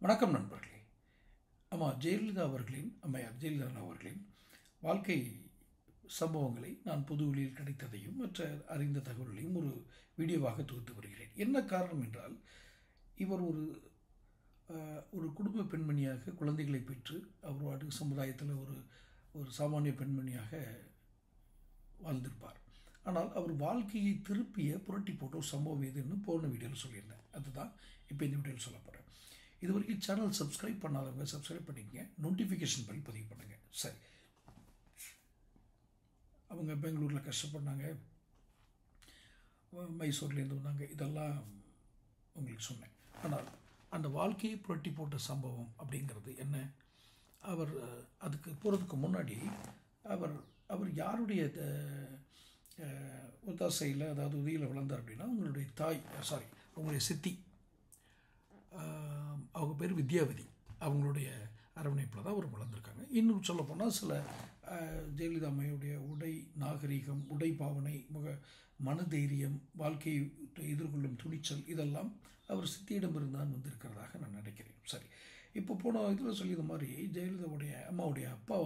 வணக்கம் நண்பர்களே. ஜெயலலிதா அவர்களின் அம்மையார் ஜெயலலிதா அவர்களின் வாழ்க்கை சம்பவங்களை நான் பொதுவெளியில் கிடைத்ததையும் மற்ற அறிந்த தகவல்களையும் ஒரு வீடியோவாக தொகுத்து வருகிறேன். என்ன காரணம் என்றால், இவர் ஒரு குடும்ப பெண்மணியாக குழந்தைகளை பெற்று அவரோடு சமுதாயத்தில் ஒரு சாமானிய பெண்மணியாக வாழ்ந்திருப்பார். ஆனால் அவர் வாழ்க்கையை திருப்பிய புரட்டி போட்ட ஒரு சம்பவம் எதுன்னு போன வீடியோவில் சொல்லியிருந்தேன். அதுதான் இப்போ இந்த வீடியோவில் சொல்ல போகிறேன். இது வரைக்கும் சேனல் சப்ஸ்கிரைப் பண்ணாதவங்க சப்ஸ்கிரைப் பண்ணிக்கங்க, நோட்டிஃபிகேஷன் பண்ணி பதிவு பண்ணுங்கள். சரி, அவங்க பெங்களூரில் கஷ்டப்பட்டாங்க, மைசூர்லேருந்து வந்தாங்க, இதெல்லாம் உங்களுக்கு சொன்னேன். ஆனால் அந்த வாழ்க்கையை புரட்டி போட்ட சம்பவம் அப்படிங்கிறது என்ன? அவர் அதுக்கு போகிறதுக்கு முன்னாடி அவர் யாருடைய ஒத்தாசையில், அதாவது உதவியில் வளர்ந்தார் அப்படின்னா, உங்களுடைய சித்தி, அவங்க பேர் வித்யாவதி, அவங்களுடைய அரவணைப்பில் தான் அவர் வளர்ந்துருக்காங்க. இன்னும் சொல்லப்போனால் சில ஜெயலலிதா அம்மையுடைய உடை நாகரிகம், உடை பாவனை, மனதைரியம், வாழ்க்கையை எதிர்கொள்ளும் துணிச்சல், இதெல்லாம் அவர் சித்தியிடமிருந்து தான் வந்திருக்கிறதாக நான் நினைக்கிறேன். சரி, இப்போ போன இதில் சொல்லியது மாதிரி ஜெயலலிதாவுடைய அம்மாவுடைய அப்பா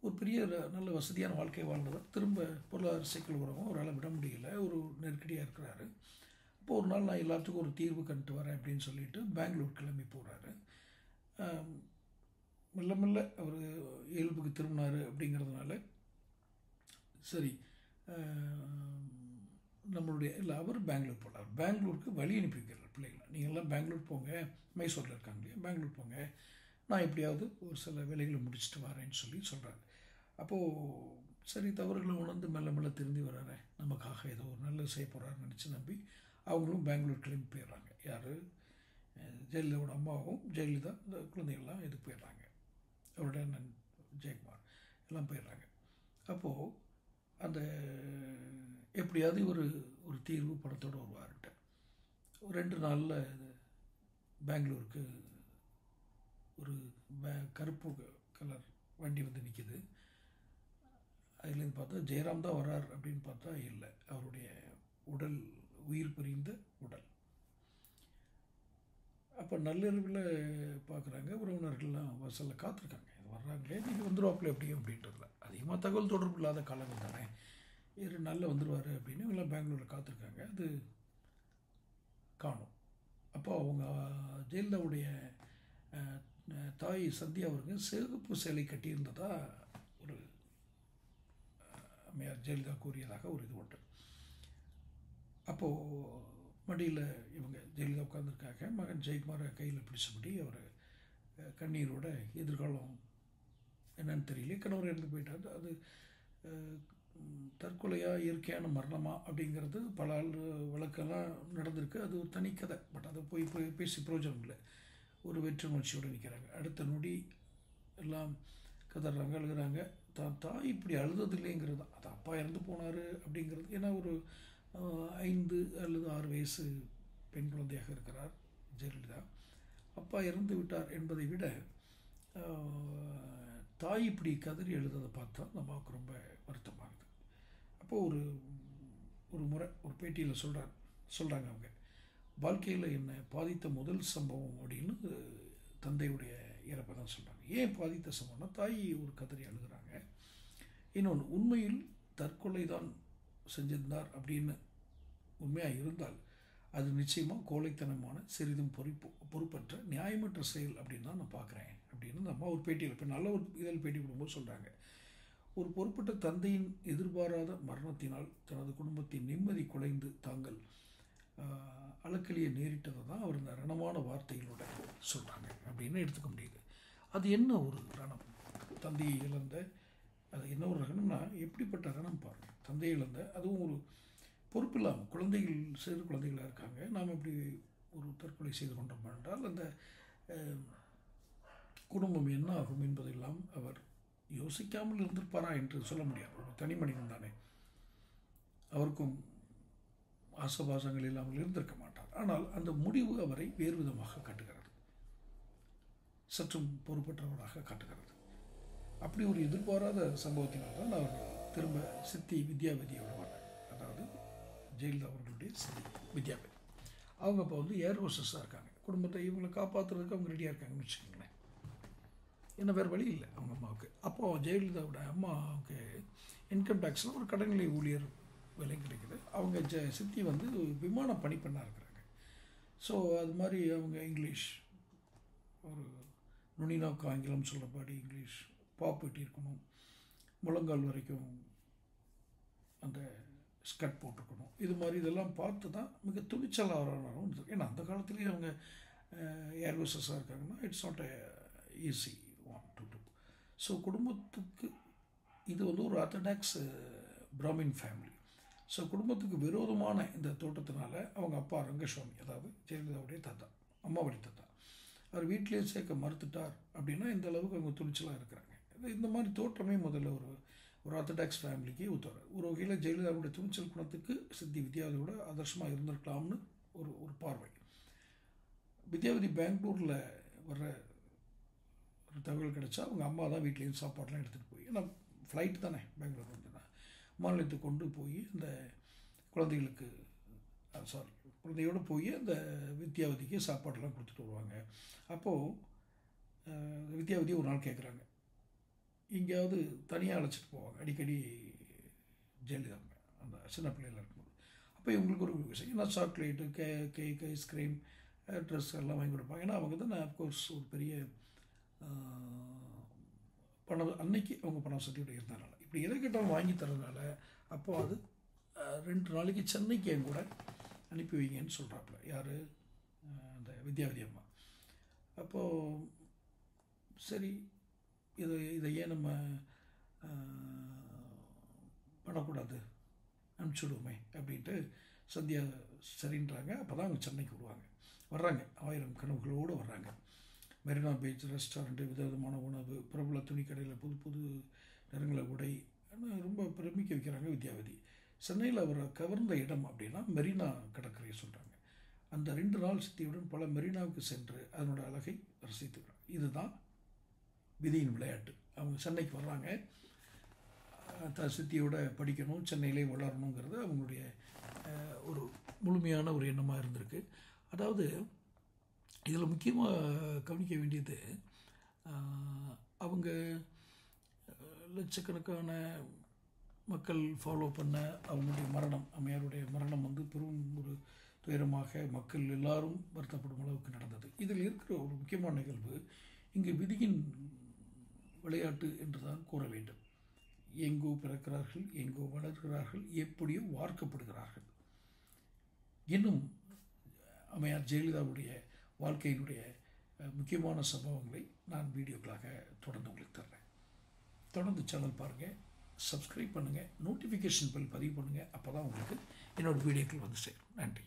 ஒரு பெரிய நல்ல வசதியான வாழ்க்கை வாழ்ந்தவர். திரும்ப பொருளாதார சிக்கல் உறவும் அவரால் விட முடியல, ஒரு நெருக்கடியாக இருக்கிறாரு. இப்போ ஒரு நாள் நான் எல்லாத்துக்கும் ஒரு தீர்வு கண்டுட்டு வரேன் அப்படின்னு சொல்லிட்டு பெங்களூர் கிளம்பி போகிறாரு. மெல்ல மெல்ல அவர் இயல்புக்கு திரும்பினார். அப்படிங்கிறதுனால சரி, அவர் பெங்களூர் போகிறார். பெங்களூருக்கு வழி அனுப்பி வைக்கிறார் பிள்ளைகளை. நீங்கள்லாம் பெங்களூர் போங்க, மைசூரில் இருக்காங்க இல்லையா, பெங்களூர் போங்க, நான் எப்படியாவது ஒரு சில வேலைகளை முடிச்சுட்டு வரேன்னு சொல்கிறாரு. அப்போது சரி, தவறுகளை உணர்ந்து மெல்ல மெல்ல திரும்பி வர்றாரு, நமக்காக ஏதோ ஒரு நல்லது செய்ய போகிறாருன்னு நினச்சி நம்பி அவங்களும் பெங்களூர் கிளம்பி போயிடுறாங்க. யார்? ஜெயலலிதாவோட அம்மாவும் ஜெயலலிதா, இந்த குழந்தைகள்லாம் இதுக்கு போயிடுறாங்க. அவருடைய அண்ணன் ஜெயக்குமார் எல்லாம் போயிடுறாங்க. அப்போது அந்த எப்படியாவது ஒரு தீர்வு படத்தோடு வருவார்கிட்ட ஒரு 2 நாளில் பெங்களூருக்கு ஒரு கருப்பு கலர் வண்டி வந்து நிற்கிது. அதுலேருந்து பார்த்தா ஜெயராம் தான் வர்றார் அப்படின்னு பார்த்தா இல்லை, அவருடைய உடல் உயிர் பிரிந்த உடல். அப்போ நள்ளிரவில் பார்க்குறாங்க, உறவினர்கள்லாம் வாசலில் காத்திருக்காங்க, வர்றாங்களே, நீங்கள் வந்துடுவாப்பில் எப்படியும் அப்படின்றதுல அதிகமாக தகவல் தொடர்பு இல்லாத காலங்கள் தானே, 2 நாளில் வந்துடுவார் அப்படின்னு எல்லாம் பெங்களூரில் காத்திருக்காங்க. அது காணும். அப்போ அவங்க ஜெயலலிதாவுடைய தாய் சந்தியா அவருங்க சிவப்பு சேலை கட்டியிருந்ததா ஒரு அம்மையார் ஜெயலலிதா கூறியதாக ஒரு இது உண்டு. அப்போது மடியில் இவங்க ஜெயலலிதா உட்காந்துருக்காங்க. மகன் ஜெயக்குமாரை கையில் பிடிச்சபடி அவர் கண்ணீரோட எதிர்காலம் என்னன்னு தெரியல, கணவர் இறந்து போயிட்டார், அது தற்கொலையாக இயற்கையான மரணமா அப்படிங்கிறது பல வழக்கெல்லாம் நடந்திருக்கு. அது ஒரு தனி கதை. பட் அதை போய் பேசி பிரயோஜனம் இல்லை. ஒரு வெற்று உணர்ச்சியோடு நிற்கிறாங்க. அடுத்த நொடி எல்லாம் கதறாங்க, அழுகிறாங்க. தாய் இப்படி அழுதது இல்லைங்கிறது தான், அது அப்பா இறந்து போனார் அப்படிங்கிறது. ஏன்னா ஒரு 5 அல்லது 6 வயசு பெண் குழந்தையாக இருக்கிறார் ஜெயலலிதா. அப்பா இறந்து விட்டார் என்பதை விட தாய் இப்படி கதறி எழுதுறதை பார்த்தா நமக்கு ரொம்ப வருத்தமாகுது. அப்போது ஒரு முறை ஒரு பேட்டியில் சொல்கிறாங்க, அவங்க வாழ்க்கையில் என்னை பாதித்த முதல் சம்பவம் அப்படின்னு தந்தையுடைய இறப்பை தான் சொல்கிறாங்க. ஏன் பாதித்த சம்பவம்னா, தாய் ஒரு கதறி அழுகிறாங்க. இன்னொன்று, உண்மையில் தற்கொலை தான் செஞ்சிருந்தார் அப்படின்னு உண்மையாக இருந்தால் அது நிச்சயமாக கோழைத்தனமான, சிறிதும் பொறுப்பற்ற, நியாயமற்ற செயல் அப்படின்னு தான் நான் பார்க்குறேன் அப்படின்னு அந்த அம்மா ஒரு பேட்டியில், இப்போ நல்ல ஒரு இதழ் பேட்டி கொடுக்கும்போது சொல்கிறாங்க. ஒரு பொறுப்பற்ற தந்தையின் எதிர்பாராத மரணத்தினால் தனது குடும்பத்தின் நிம்மதி குலைந்து தாங்கள் அலக்கலியை நேரிட்டதை தான் அவர் இந்த ரணமான வார்த்தைகளோட சொல்கிறாங்க அப்படின்னு எடுத்துக்க முடியுது. அது என்ன ஒரு ரணம்? தந்தையை இழந்த, அது என்ன ஒரு ரணம்னா, எப்படிப்பட்ட ரணம் பாருங்கள். தந்தையை இழந்த, அதுவும் ஒரு பொறுப்பு இல்லாமல் சிறு குழந்தைகளாக இருக்காங்க. நாம் இப்படி ஒரு தற்கொலை செய்து கொண்டோம் என்றால் அந்த குடும்பம் என்ன ஆகும் என்பதெல்லாம் அவர் யோசிக்காமல் இருந்திருப்பாரா என்று சொல்ல முடியாது. ஒரு தனி மனிதன் தானே, அவருக்கும் ஆசபாசங்கள் இல்லாமல் இருந்திருக்க மாட்டார். ஆனால் அந்த முடிவு அவரை வேறு விதமாக காட்டுகிறது, சற்றும் பொறுப்பற்றவராக காட்டுகிறது. அப்படி ஒரு எதிர்பாராத சம்பவத்தினால் தான் அவர் திரும்ப சித்தி வித்யாவதியோட வர்றார். அதாவது ஜெயலலிதா அவர்களுடைய சித்தி வித்யாவதி, அவங்க இப்போ ஏர் ஹோஸ்டஸாக இருக்காங்க. குடும்பத்தை இவங்களை காப்பாற்றுறதுக்கு அவங்க ரெடியாக இருக்காங்கன்னு வச்சுக்கோங்களேன். ஏன்னா வேறு வழி இல்லை அவங்க அம்மாவுக்கு. அப்போது ஜெயலலிதாவோட அம்மாவுக்கு இன்கம் டேக்ஸில் ஒரு கடைநிலை ஊழியர் வேலை கிடைக்குது. அவங்க சித்தி வந்து விமான பணிப்பெண்ணாக இருக்கிறாங்க. ஸோ அது மாதிரி அவங்க இங்கிலீஷ் ஒரு நுனிநாக்கு ஆங்கிலம் சொல்கிறபடி இங்கிலீஷ் பாப்பட்டி இருக்கணும், முழங்கால் வரைக்கும் அந்த ஸ்கர்ட் போட்டிருக்கணும். இது மாதிரி இதெல்லாம் பார்த்து தான் மிக துணிச்சலாளராகவும் இருக்குது. ஏன்னா அந்த காலத்துலேயே அவங்க ஏர்ஹோஸ்டஸாக இருக்காங்கன்னா it's not easy one to two. So குடும்பத்துக்கு இது வந்து ஒரு ஆர்த்தடாக்ஸ் பிராமின் ஃபேமிலி. ஸோ குடும்பத்துக்கு விரோதமான இந்த தோட்டத்தினால அவங்க அப்பா ரங்கசுவாமி, அதாவது ஜெயலலிதாவுடைய தாத்தா, அம்மாவுடைய தாத்தா, அவர் வீட்டிலேயே சேர்க்க மறுத்துட்டார் அப்படின்னா இந்த அளவுக்கு அவங்க துணிச்சலாக இருக்கிறாங்க. இந்த மாதிரி தோற்றமே முதல்ல ஒரு ஆர்த்தடாக்ஸ் ஃபேமிலிக்கு ஒத்துறாரு. ஒரு வகையில் ஜெயலலிதாவுடைய துணிச்சல் குணத்துக்கு சித்தி வித்யாவதியோட ஆதர்சமாக இருந்திருக்கலாம்னு ஒரு பார்வை. வித்யாவதி பெங்களூரில் வர்ற ஒரு தகவல் கிடச்சா அவங்க அம்மா தான் வீட்லேயும் சாப்பாடெலாம் எடுத்துகிட்டு போய், ஏன்னா ஃப்ளைட் தானே பெங்களூர் வந்துன்னா மாநிலத்துக்கு கொண்டு போய் அந்த குழந்தைகளுக்கு குழந்தையோடு போய் அந்த வித்யாவதிக்கு சாப்பாடெல்லாம் கொடுத்துட்டு வருவாங்க. அப்போது வித்யாவதி ஒரு நாள் கேட்குறாங்க, எங்கேயாவது தனியாக அழைச்சிட்டு போவாங்க அடிக்கடி ஜெயலலிதா அந்த சின்ன பிள்ளைகள் இருக்கும்போது. அப்போ இவங்களுக்கு ஒரு விஷயம், ஏன்னா சாக்லேட்டு கேக் ஐஸ்கிரீம் ட்ரெஸ் எல்லாம் வாங்கி கொடுப்பாங்க. ஏன்னா அவங்க தான் அஃப்கோர்ஸ் ஒரு பெரிய பணம், அன்னைக்கு அவங்க பண வசதியோடு இருந்ததுனால இப்படி எதை கேட்டாலும் வாங்கி தரதுனால அப்போது அது 2 நாளைக்கு சென்னைக்கு என் கூட அனுப்பி வைங்கன்னு சொல்கிறாப்புல யார், அந்த வித்யாவதி அம்மா. அப்போது சரி இதை ஏன் நம்ம பண்ணக்கூடாது, அனுப்பிச்சுடுவோமே அப்படின்ட்டு சந்தியா சரின்றாங்க. அப்போ தான் அவங்க சென்னைக்கு வர்றாங்க 1000 கனவுகளோடு வர்றாங்க. மெரினா பீச் ரெஸ்டாரண்ட்டு, விதவிதமான உணவு, பிரபல துணிக்கடையில் புது புது நிறங்களை உடை, ரொம்ப பிரமிக்க வைக்கிறாங்க வித்யாவதி. சென்னையில் அவரை கவர்ந்த இடம் அப்படின்னா மெரினா கடற்கரையை சொல்கிறாங்க. அந்த 2 நாள் சித்தியுடன் பல மெரினாவுக்கு சென்று அதனோட அழகை ரசித்துக்கிறாங்க. இதுதான் விதியின் விளையாட்டு. அவங்க சென்னைக்கு வர்றாங்க, சித்தியோட படிக்கணும், சென்னையிலே வளரணுங்கிறது அவங்களுடைய ஒரு முழுமையான ஒரு எண்ணமாக இருந்திருக்கு. அதாவது இதில் முக்கியமாக கவனிக்க வேண்டியது, அவங்க லட்சக்கணக்கான மக்கள் ஃபாலோ பண்ண அவங்களுடைய மரணம், அம்மையாருடைய மரணம் வந்து பெரும் ஒரு துயரமாக மக்கள் எல்லாரும் வருத்தப்படும் அளவுக்கு நடந்தது. இதில் இருக்கிற ஒரு முக்கியமான நிகழ்வு, இங்கு விதியின் விளையாட்டு என்று தான் கூற வேண்டும். எங்கோ பிறக்கிறார்கள், எங்கோ வளர்கிறார்கள், எப்படியோ வார்க்கப்படுகிறார்கள். இன்னும் அம்மையார் ஜெயலலிதாவுடைய வாழ்க்கையினுடைய முக்கியமான சம்பவங்களை நான் வீடியோக்களாக தொடர்ந்து உங்களுக்கு தர்றேன். தொடர்ந்து சேனல் பாருங்கள், சப்ஸ்கிரைப் பண்ணுங்கள், நோட்டிஃபிகேஷன் பெல் பதிவு பண்ணுங்கள். அப்போ தான் உங்களுக்கு என்னோடய வீடியோக்கள் வந்து சேரும். நன்றி.